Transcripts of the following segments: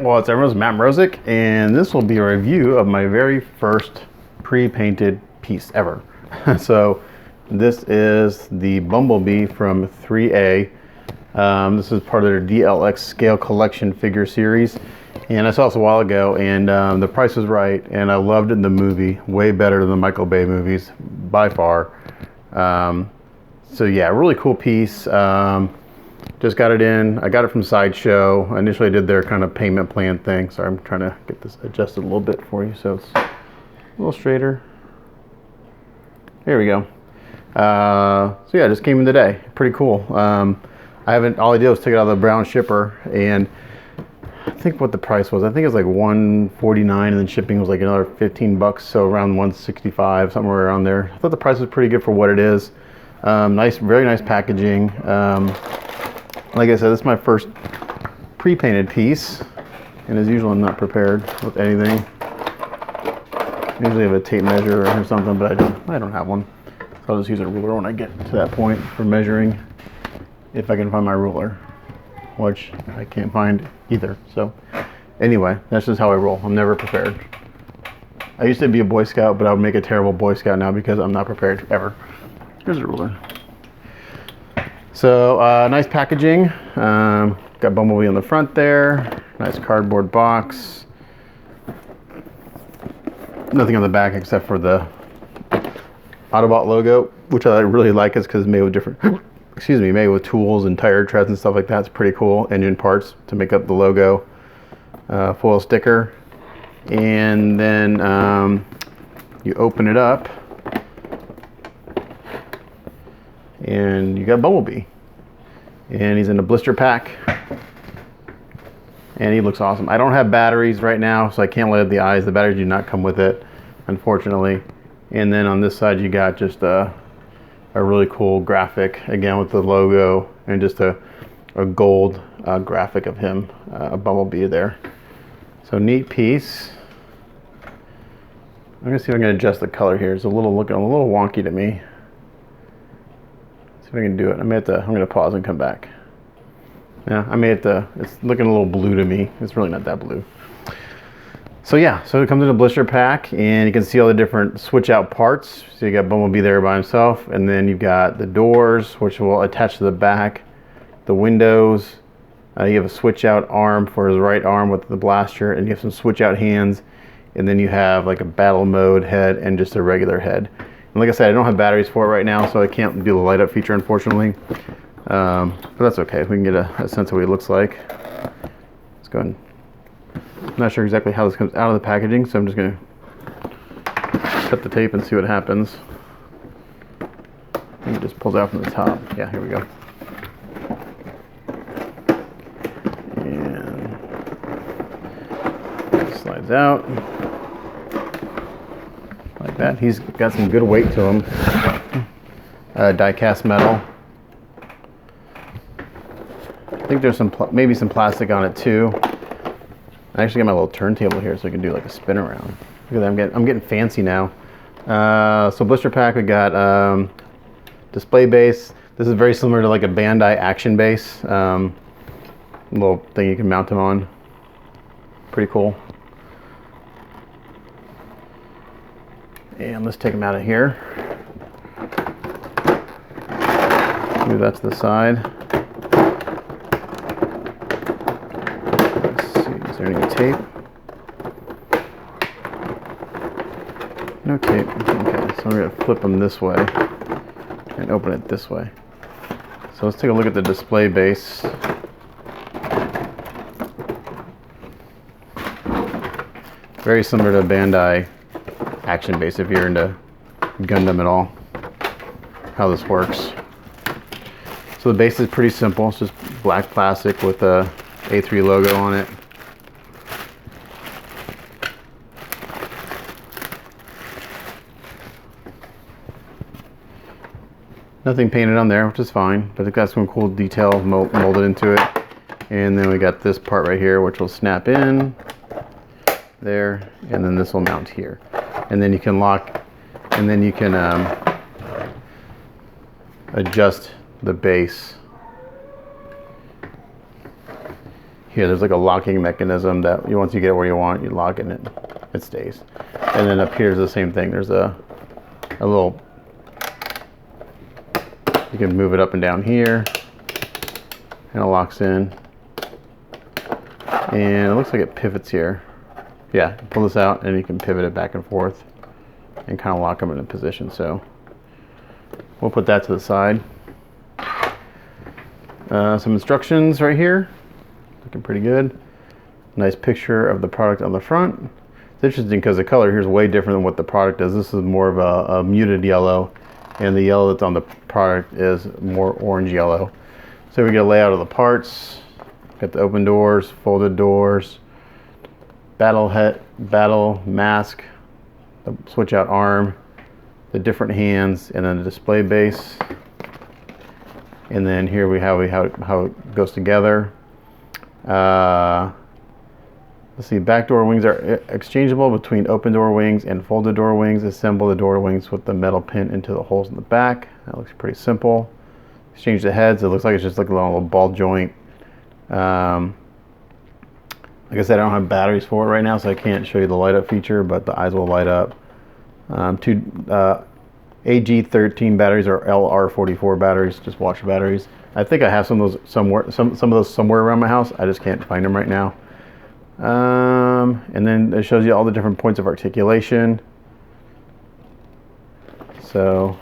Well, it's everyone's Matt Mrozik, and this will be a review of my very first pre-painted piece ever. So this is the Bumblebee from 3A. This is part of their DLX scale collection figure series, and I saw this a while ago, and the price was right, and I loved it in the movie, way better than the Michael Bay movies by far. So yeah, really cool piece. Just got it in. I got it from Sideshow. Initially I did their kind of payment plan thing. Sorry, I'm trying to get this adjusted a little bit for you so it's a little straighter. There we go. So yeah, it just came in today. Pretty cool. All I did was take it out of the brown shipper, and I think what the price was, I think it was like $149, and then shipping was like another 15 bucks, so around 165, somewhere around there. I thought the price was pretty good for what it is. Nice, very nice packaging. Like I said, this is my first pre-painted piece, and as usual, I'm not prepared with anything. I usually have a tape measure or something, but I don't have one. So I'll just use a ruler when I get to that point for measuring, if I can find my ruler, which I can't find either. So anyway, that's just how I roll. I'm never prepared. I used to be a Boy Scout, but I would make a terrible Boy Scout now because I'm not prepared ever. Here's a ruler. So nice packaging. Got Bumblebee on the front there. Nice cardboard box. Nothing on the back except for the Autobot logo, which I really like. It's because it's made with different, made with tools and tire treads and stuff like that. It's pretty cool. Engine parts to make up the logo. Foil sticker, and then you open it up, and you got Bumblebee, and he's in a blister pack, and he looks awesome. I don't have batteries right now, so I can't light up the eyes. The batteries do not come with it, unfortunately. And then on this side you got just a really cool graphic, again with the logo, and just a gold graphic of him, a Bumblebee there. So neat piece. I'm gonna see if I can adjust the color here. It's looking a little wonky to me. See if I can do it. I'm gonna pause and come back. Yeah, it's looking a little blue to me. It's really not that blue. So yeah, so it comes in a blister pack, and you can see all the different switch out parts. So you got Bumblebee there by himself, and then you've got the doors, which will attach to the back, the windows. You have a switch out arm for his right arm with the blaster, and you have some switch out hands, and then you have like a battle mode head and just a regular head. And like I said, I don't have batteries for it right now, so I can't do the light up feature, unfortunately. But that's okay. We can get a sense of what he looks like. Let's go ahead. I'm not sure exactly how this comes out of the packaging, so I'm just going to cut the tape and see what happens. I think it just pulls out from the top. Yeah, here we go. And it slides out like that. He's got some good weight to him. Die cast metal. I think there's maybe some plastic on it too. I actually got my little turntable here so I can do like a spin around. Look at that, I'm getting fancy now. So blister pack, we got display base. This is very similar to like a Bandai action base. Little thing you can mount them on. Pretty cool. And let's take them out of here. Move that to the side. Is there any tape? No tape. Okay, so I'm going to flip them this way and open it this way. So let's take a look at the display base. Very similar to Bandai action base if you're into Gundam at all. How this works. So the base is pretty simple. It's just black plastic with a A3 logo on it. Nothing painted on there, which is fine, but it got some cool detail molded into it. And then we got this part right here, which will snap in there, and then this will mount here. And then you can lock, and then you can adjust the base here there's like a locking mechanism that once you get it where you want, you lock it and it stays. And then up here is the same thing. There's a little, you can move it up and down here and it locks in. And it looks like it pivots here. Yeah, pull this out and you can pivot it back and forth and kind of lock them in a position. So we'll put that to the side. Some instructions right here, looking pretty good. Nice picture of the product on the front. It's interesting because the color here is way different than what the product is. This is more of a muted yellow, and the yellow that's on the product is more orange yellow. So we get a layout of the parts. Got the open doors, folded doors, battle mask, the switch out arm, the different hands, and then the display base. And then here we have how it goes together. Let's see, back door wings are exchangeable between open door wings and folded door wings. Assemble the door wings with the metal pin into the holes in the back. That looks pretty simple. Exchange the heads. It looks like it's just like a little ball joint. Like I said, I don't have batteries for it right now, so I can't show you the light up feature, but the eyes will light up. Two AG13 batteries or LR44 batteries, just washer batteries. I think I have some of those somewhere around my house. I just can't find them right now. And then it shows you all the different points of articulation. So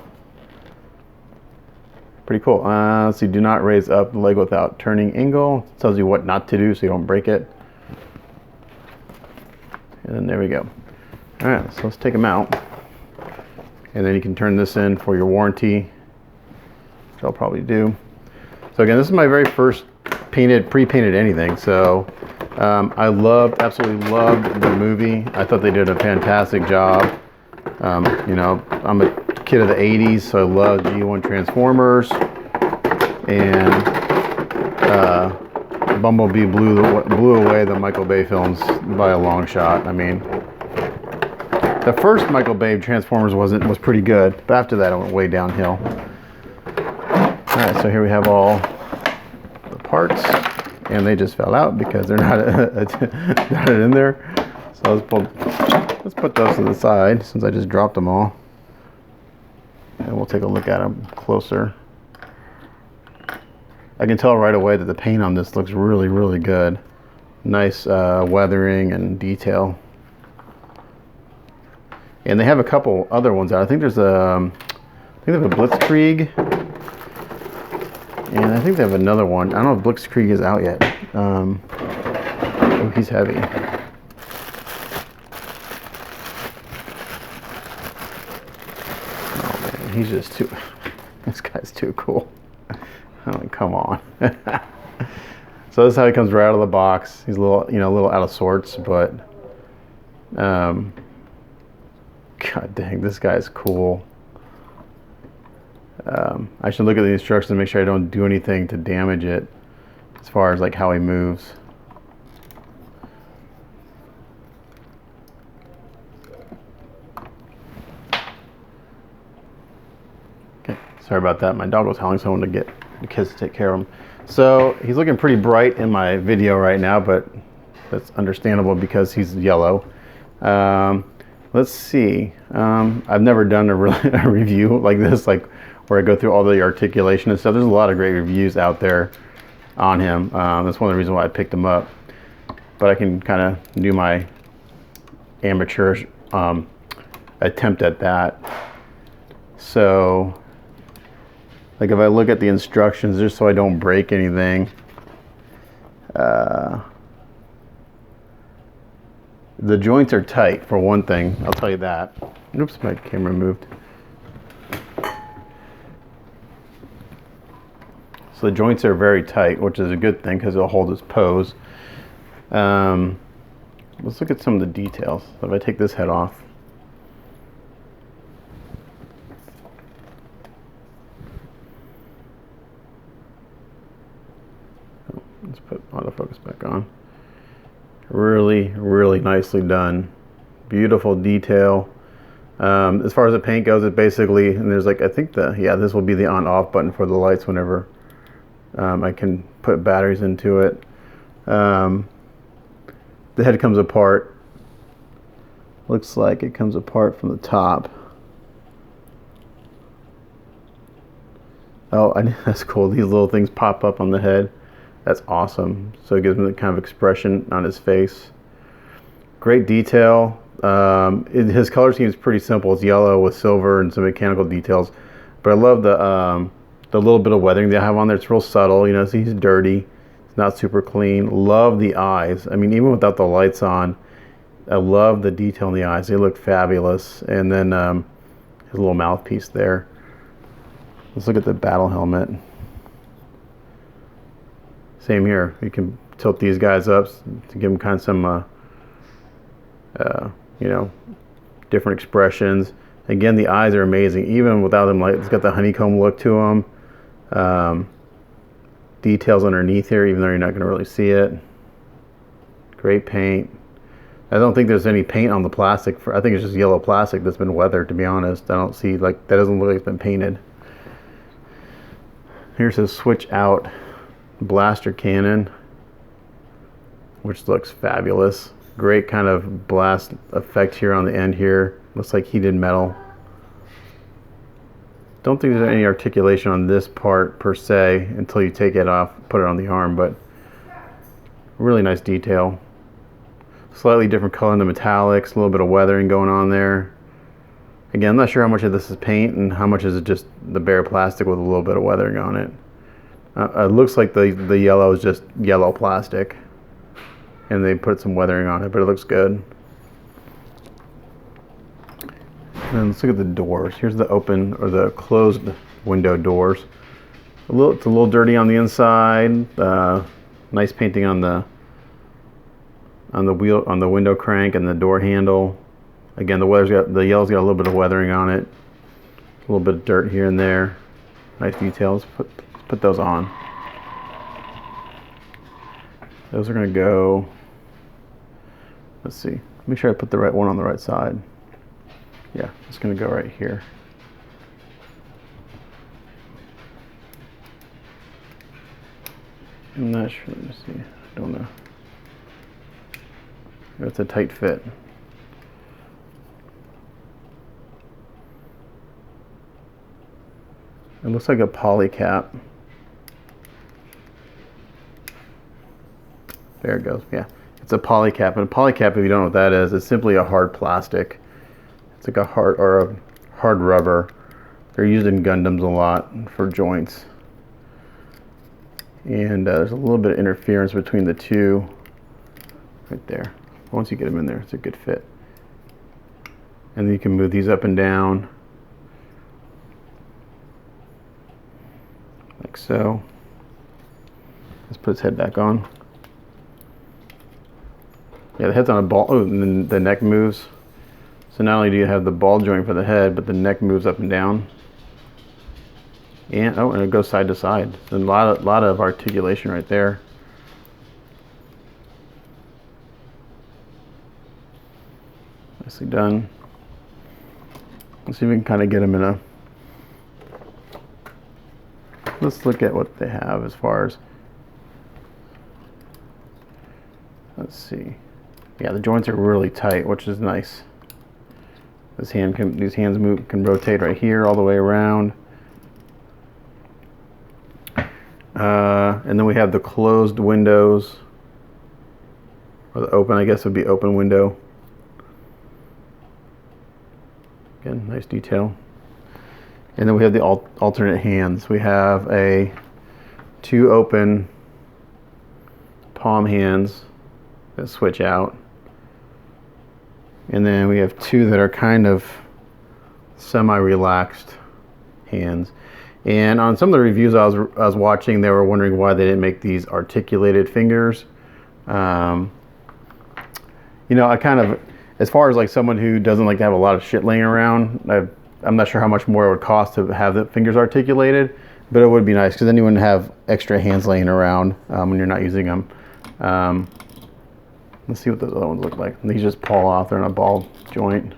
pretty cool. Let's see, do not raise up the leg without turning angle. It tells you what not to do so you don't break it. And then there we go. All right, so let's take them out. And then you can turn this in for your warranty, which I'll probably do. So again, this is my very first pre-painted anything. So I absolutely loved the movie. I thought they did a fantastic job. You know, I'm a kid of the 80s, so I love G1 Transformers. And Bumblebee blew away the Michael Bay films by a long shot. I mean, the first Michael Bay Transformers was pretty good, but after that it went way downhill. Alright, so here we have all the parts, and they just fell out because they're not in there. So let's put those to the side since I just dropped them all. And we'll take a look at them closer. I can tell right away that the paint on this looks really, really good. Nice weathering and detail. And they have a couple other ones out. I think there's I think they have a Blitzkrieg. And I think they have another one. I don't know if Blitzkrieg is out yet. Oh, he's heavy. Oh man, he's just too, this guy's too cool. Oh, come on. So this is how he comes right out of the box. He's a little, a little out of sorts, but God dang, this guy's cool. I should look at the instructions and make sure I don't do anything to damage it as far as like how he moves. Okay, sorry about that. My dog was howling, so I wanted to get the kids to take care of him. So he's looking pretty bright in my video right now, but that's understandable because he's yellow. Let's see. I've never done a review like this, like where I go through all the articulation and stuff. There's a lot of great reviews out there on him. That's one of the reasons why I picked him up. But I can kind of do my amateur attempt at that. So, like if I look at the instructions, just so I don't break anything. The joints are tight, for one thing. I'll tell you that. Oops, my camera moved. So the joints are very tight, which is a good thing because it'll hold its pose. Let's look at some of the details. If I take this head off. Oh, let's put autofocus back on. Really, really nicely done. Beautiful detail. As far as the paint goes, it basically, and there's like, I think this will be the on-off button for the lights whenever I can put batteries into it. The head comes apart. Looks like it comes apart from the top. Oh, that's cool. These little things pop up on the head. That's awesome. So it gives him the kind of expression on his face. Great detail. His color scheme is pretty simple. It's yellow with silver and some mechanical details. But I love the little bit of weathering they have on there. It's real subtle. You know, see, he's dirty. It's not super clean. Love the eyes. I mean, even without the lights on, I love the detail in the eyes. They look fabulous. And then his little mouthpiece there. Let's look at the battle helmet. Same here. You can tilt these guys up to give them kind of some, you know, different expressions. Again, the eyes are amazing. Even without them, like, it's got the honeycomb look to them. Details underneath here, even though you're not going to really see it. Great paint. I don't think there's any paint on the plastic. I think it's just yellow plastic that's been weathered, to be honest. I don't see, like, that doesn't look like it's been painted. Here's his switch out blaster cannon, which looks fabulous. Great kind of blast effect here on the end here. Looks like heated metal. Don't think there's any articulation on this part per se until you take it off, put it on the arm, but really nice detail. Slightly different color in the metallics, a little bit of weathering going on there. Again, I'm not sure how much of this is paint and how much is it just the bare plastic with a little bit of weathering on it. It looks like the yellow is just yellow plastic, and they put some weathering on it, but it looks good. And let's look at the doors. Here's the open or the closed window doors. It's a little dirty on the inside. Nice painting on the wheel, on the window crank and the door handle. Again, the yellow's got a little bit of weathering on it. A little bit of dirt here and there. Nice details. Put those on. Those are going to go. Let's see. Make sure I put the right one on the right side. Yeah, it's going to go right here. I'm not sure. Let me see. I don't know. That's a tight fit. It looks like a poly cap. There it goes. Yeah, it's a poly cap. And a poly cap, if you don't know what that is, it's simply a hard plastic. It's like a hard rubber. They're used in Gundams a lot for joints. And there's a little bit of interference between the two right there. Once you get them in there, it's a good fit. And then you can move these up and down like so. Let's put his head back on. Yeah, the head's on a ball. Oh, and then the neck moves. So not only do you have the ball joint for the head, but the neck moves up and down. And oh, and it goes side to side. And a lot of articulation right there. Nicely done. Let's see if we can kind of get them in a. Let's look at what they have as far as. Let's see. Yeah, the joints are really tight, which is nice. These hands can rotate right here all the way around. And then we have the closed windows, or the open, I guess would be open window. Again, nice detail. And then we have the alternate hands. We have two open palm hands that switch out. And then we have two that are kind of semi-relaxed hands. And on some of the reviews I was watching, they were wondering why they didn't make these articulated fingers. You know, I kind of, as far as like someone who doesn't like to have a lot of shit laying around, I'm not sure how much more it would cost to have the fingers articulated, but it would be nice because then you wouldn't have extra hands laying around when you're not using them. Let's see what those other ones look like. These just pull off. They're in a ball joint.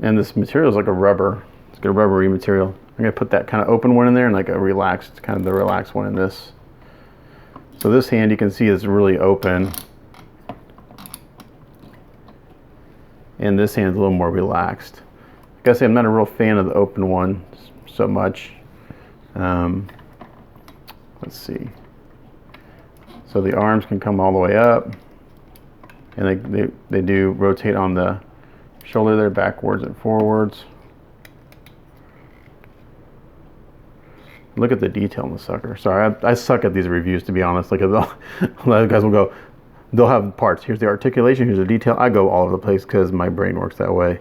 And this material is like a rubber. It's got a rubbery material. I'm gonna put that kind of open one in there and like a relaxed, kind of the relaxed one in this. So this hand you can see is really open. And this hand's a little more relaxed. Like I say, I'm not a real fan of the open one so much. Let's see. So the arms can come all the way up, and they do rotate on the shoulder there, backwards and forwards. Look at the detail in the sucker. Sorry, I suck at these reviews, to be honest. Like a lot of guys will go, they'll have parts. Here's the articulation, here's the detail. I go all over the place because my brain works that way.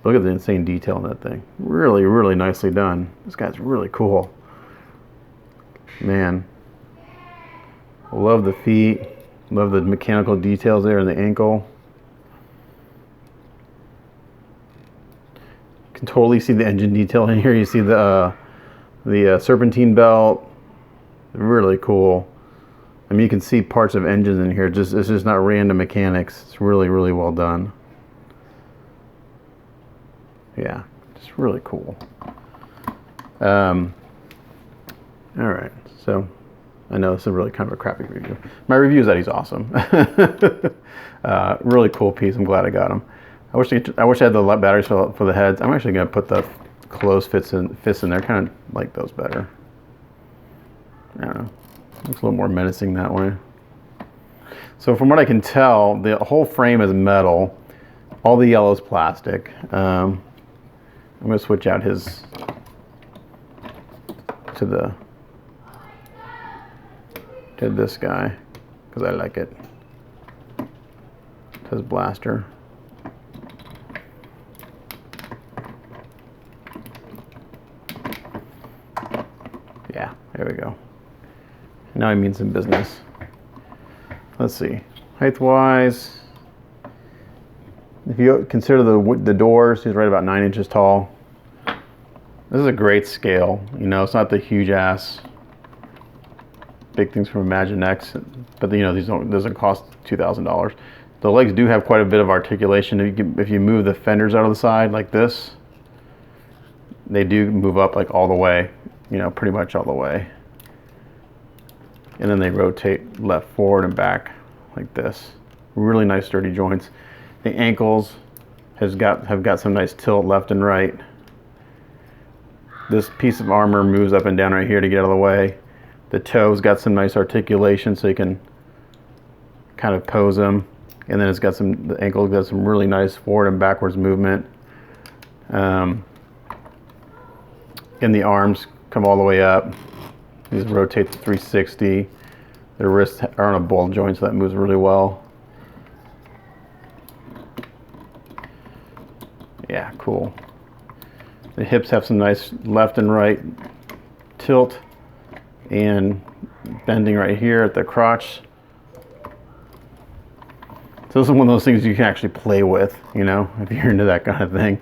Look at the insane detail in that thing. Really, really nicely done. This guy's really cool. Man. Love the feet. Love the mechanical details there in the ankle. You can totally see the engine detail in here. You see the serpentine belt. Really cool. I mean, you can see parts of engines in here. It's just not random mechanics. It's really, really well done. Yeah, just really cool. All right, so I know this is really kind of a crappy review. My review is that he's awesome. Really cool piece. I'm glad I got him. I wish I had the batteries for the heads. I'm actually going to put the closed fists in there. Kind of like those better. I don't know. Looks a little more menacing that way. So from what I can tell, the whole frame is metal. All the yellow is plastic. I'm going to switch out his to this guy because I like it. It says Blaster. Yeah, there we go. Now I mean some business. Let's see. Height-wise, if you consider the doors, he's right about 9 inches tall. This is a great scale. You know, it's not the huge ass big things from Imaginext, but you know, these doesn't cost $2,000. The legs do have quite a bit of articulation. If you move the fenders out of the side like this, they do move up like all the way. You know, pretty much all the way. And then they rotate left, forward, and back like this. Really nice sturdy joints. The ankles have got some nice tilt left and right. This piece of armor moves up and down right here to get out of the way. The toe's got some nice articulation so you can kind of pose them. And then the ankle got some really nice forward and backwards movement. And the arms come all the way up. These rotate to 360. The wrists are on a ball joint, so that moves really well. Yeah, cool. The hips have some nice left and right tilt and bending right here at the crotch. So this is one of those things you can actually play with, you know, if you're into that kind of thing.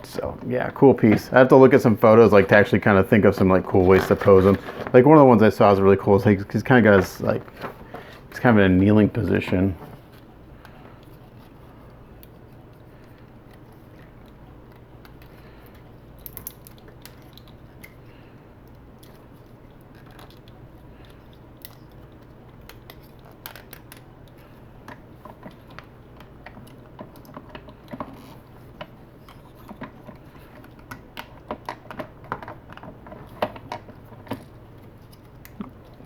So yeah, cool piece. I have to look at some photos, like to actually kind of think of some like cool ways to pose them. Like one of the ones I saw is really cool. It's like he's kind of got his like, he's kind of in a kneeling position.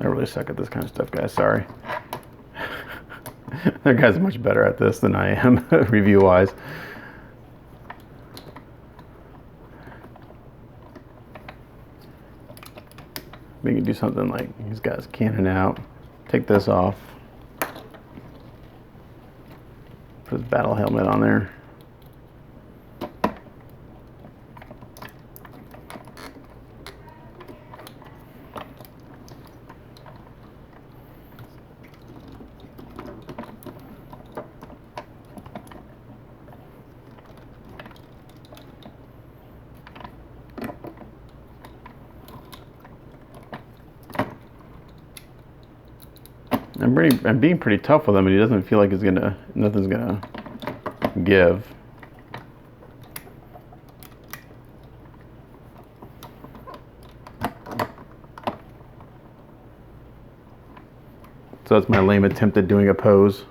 I really suck at this kind of stuff, guys. Sorry. That guy's much better at this than I am, review-wise. We can do something like he's got his cannon out. Take this off. Put his battle helmet on there. I'm being pretty tough with him, and he doesn't feel like nothing's gonna give. So that's my lame attempt at doing a pose.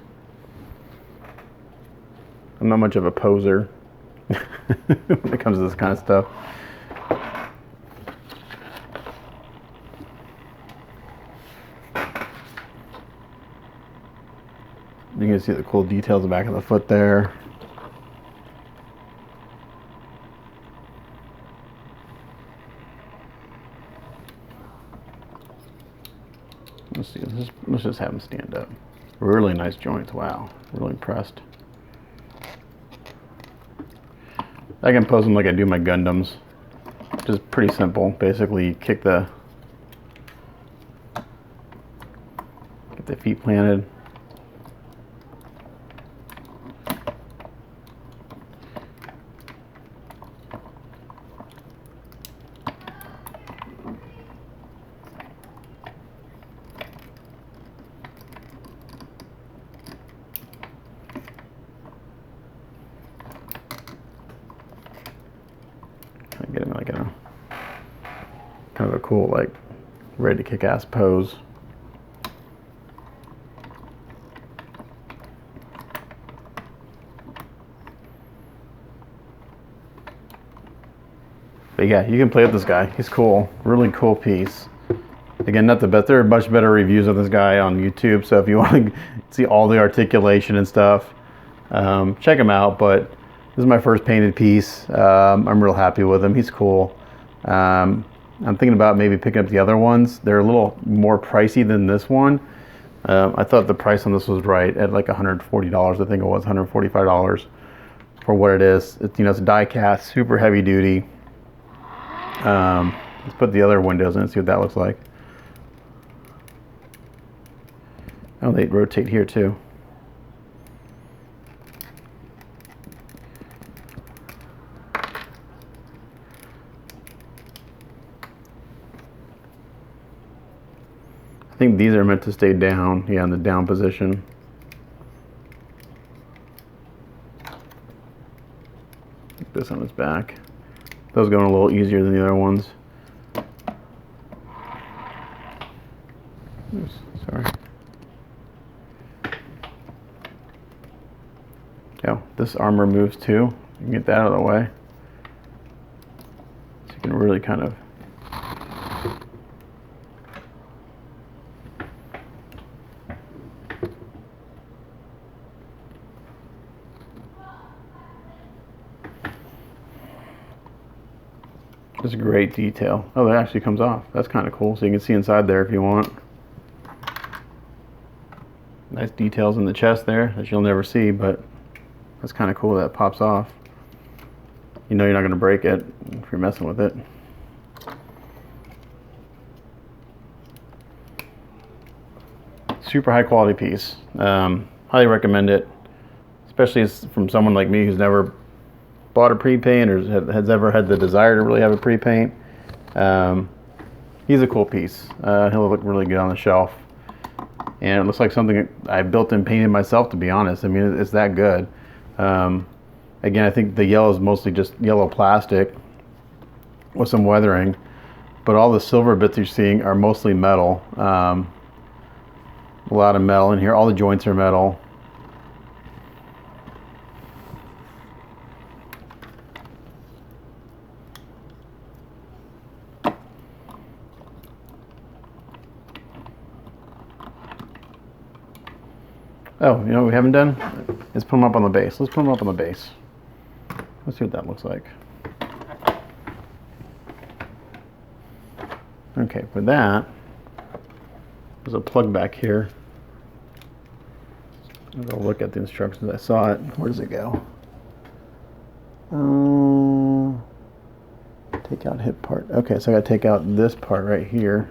I'm not much of a poser when it comes to this kind of stuff. You can see the cool details in the back of the foot there. Let's see. Let's just have them stand up. Really nice joints. Wow, really impressed. I can pose them like I do my Gundams, which is pretty simple. Basically, get the feet planted. Get him like in a kind of a cool, like, ready to kick ass pose. But yeah, you can play with this guy. He's cool. Really cool piece. Again, not the best. There are much better reviews of this guy on YouTube. So if you want to see all the articulation and stuff, check him out. But this is my first painted piece. I'm real happy with him. He's cool. I'm thinking about maybe picking up the other ones. They're a little more pricey than this one. I thought the price on this was right at like $140. I think it was $145 for what it is. It's, you know, it's a die cast, super heavy duty. Let's put the other windows in and see what that looks like. Oh, they rotate here too. I think these are meant to stay down, yeah, in the down position. Put this on its back. Those going a little easier than the other ones. Oops, sorry. Oh, this armor moves too. You can get that out of the way. So you can really kind of This is great detail. Oh, that actually comes off. That's kind of cool. So you can see inside there if you want. Nice details in the chest there that you'll never see, but that's kind of cool that it pops off. You know you're not going to break it if you're messing with it. Super high quality piece. Highly recommend it, especially from someone like me who's never bought a pre-paint or has ever had the desire to really have a pre-paint. He's a cool piece. He'll look really good on the shelf. And it looks like something I built and painted myself, to be honest. I mean, it's that good. Again, I think the yellow is mostly just yellow plastic with some weathering. But all the silver bits you're seeing are mostly metal. A lot of metal in here. All the joints are metal. Oh, you know what we haven't done? Is put them up on the base. Let's put them up on the base. Let's see what that looks like. Okay, for that, there's a plug back here. I'll go look at the instructions. I saw it. Where does it go? Take out hip part. Okay, so I got to take out this part right here.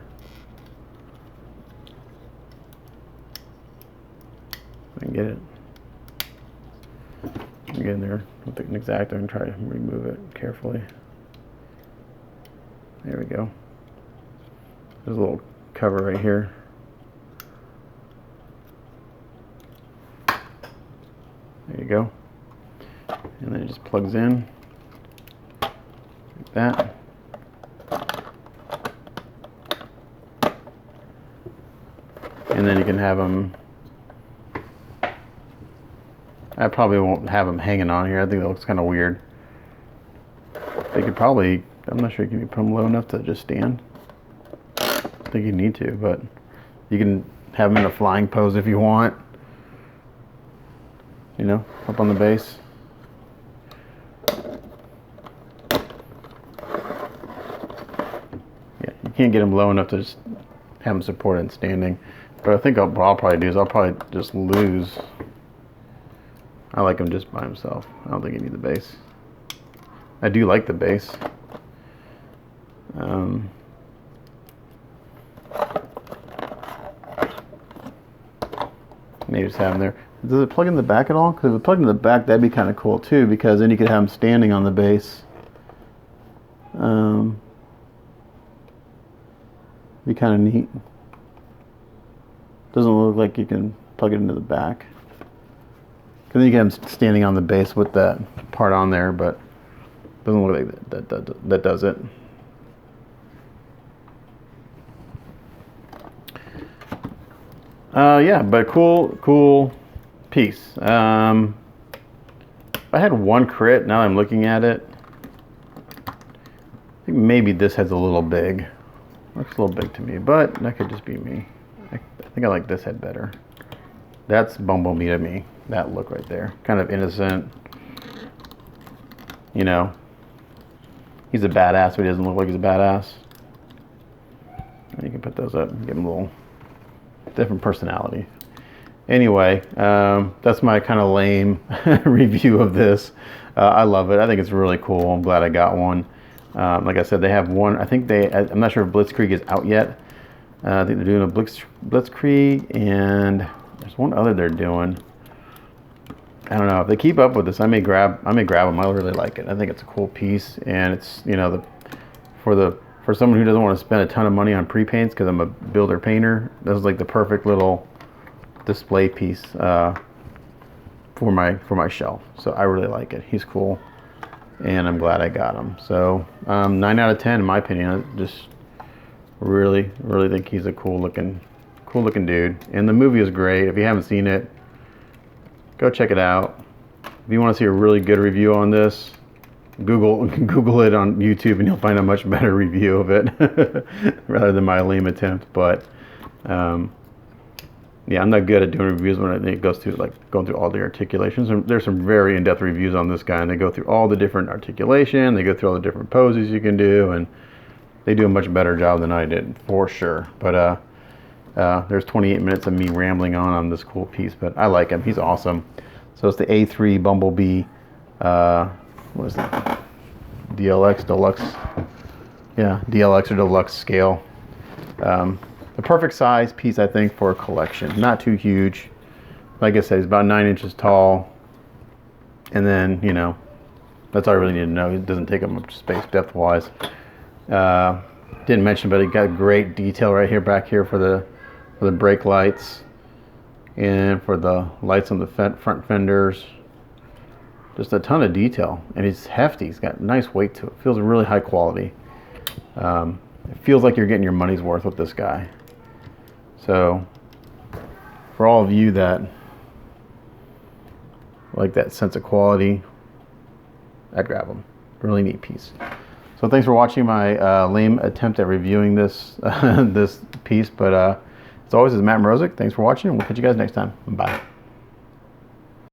I can get it. Get in there with an X-Acto and try to remove it carefully. There we go. There's a little cover right here. There you go. and then it just plugs in like that. And then you can have them, I probably won't have them hanging on here. I think that looks kind of weird. They could probably, I'm not sure you can put them low enough to just stand. I think you need to, but you can have them in a flying pose if you want. You know, up on the base. Yeah, you can't get them low enough to just have them supported and standing. But I think what I'll probably do is I'll probably just lose. I like him just by himself. I don't think you need the base. I do like the base. Maybe just have him there. Does it plug in the back at all? Because if it plugged in the back, that'd be kind of cool too, because then you could have him standing on the base. Be kind of neat. Doesn't look like you can plug it into the back. Because then you get him standing on the base with that part on there, but doesn't look like that does it. Yeah, but cool piece. I had one crit. Now I'm looking at it. I think maybe this head's a little big. Looks a little big to me, but that could just be me. I think I like this head better. That's Bumblebee to me. That look right there. Kind of innocent. You know. He's a badass, but he doesn't look like he's a badass. And you can put those up and give him a little different personality. Anyway, that's my kind of lame review of this. I love it. I think it's really cool. I'm glad I got one. Like I said, they have one. I think I'm not sure if Blitzkrieg is out yet. I think they're doing a Blitzkrieg, and there's one other they're doing. I don't know. If they keep up with this, I may grab them. I really like it. I think it's a cool piece, and it's, you know, for someone who doesn't want to spend a ton of money on pre-paints, because I'm a builder painter, this is like the perfect little display piece for my shelf. So I really like it. He's cool, and I'm glad I got him. So 9 out of 10 in my opinion. I just really think he's a cool looking dude, and the movie is great. If you haven't seen it, go check it out. If you want to see a really good review on this, Google it on YouTube, and you'll find a much better review of it rather than my lame attempt. But yeah, I'm not good at doing reviews when it goes through, like, going through all the articulations. And there's some very in-depth reviews on this guy, and they go through all the different articulation, they go through all the different poses you can do, and they do a much better job than I did, for sure. But there's 28 minutes of me rambling on this cool piece, but I like him. He's awesome. So it's the A3 Bumblebee. What is that? DLX, Deluxe. Yeah, DLX or Deluxe scale. The perfect size piece, I think, for a collection. Not too huge. Like I said, he's about 9 inches tall. And then, you know, that's all I really need to know. It doesn't take up much space depth-wise. Didn't mention, but it got great detail right here, back here for the brake lights, and for the lights on the front fenders. Just a ton of detail, and he's hefty. He's got nice weight to it. Feels really high quality. It feels like you're getting your money's worth with this guy. So for all of you that like that sense of quality, I'd grab them. Really neat piece. So thanks for watching my lame attempt at reviewing this this piece, but as always, this is Matt Mrozik. Thanks for watching, and we'll catch you guys next time. Bye.